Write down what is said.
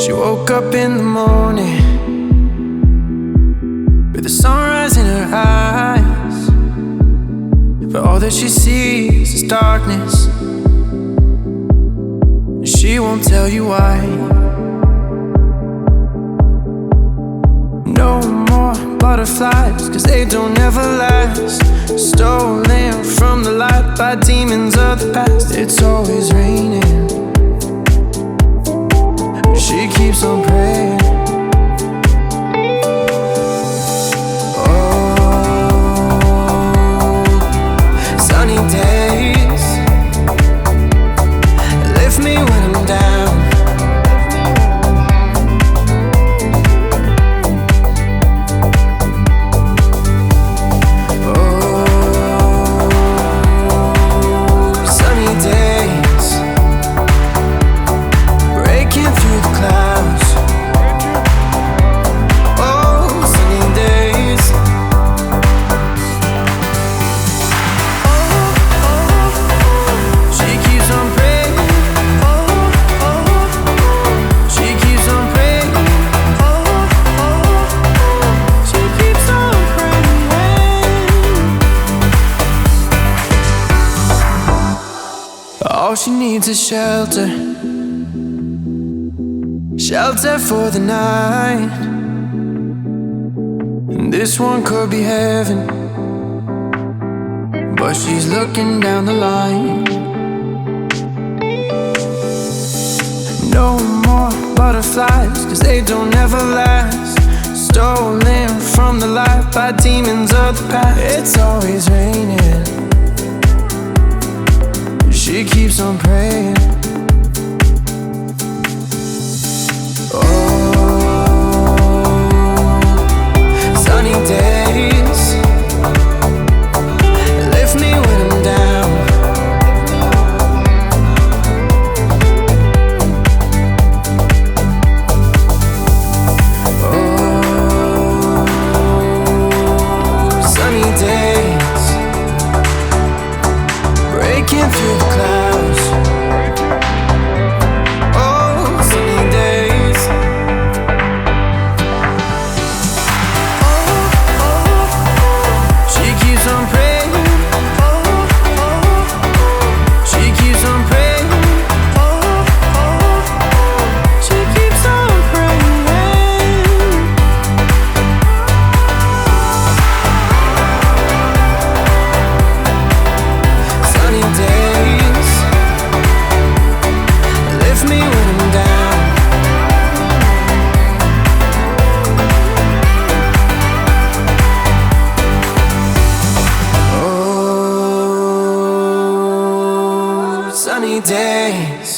She woke up in the morning with the sunrise in her eyes, but all that she sees is darkness. She won't tell you why. No more butterflies, 'cause they don't ever last. Stolen from the light by demons of the past. It's always raining. She keeps on praying. Oh, sunny days lift me when I'm down. All she needs is shelter, shelter for the night. And this one could be heaven, but she's looking down the line. No more butterflies, 'cause they don't ever last. Stolen from the light by demons of the past. It's always raining. She keeps on praying. Oh, sunny days lift me when I'm down. Oh, sunny days breaking through the clouds. Oh, sunny days. She keeps on praying. She keeps on praying. She keeps on praying. Sunny days lift me when I'm down. Oh, sunny days.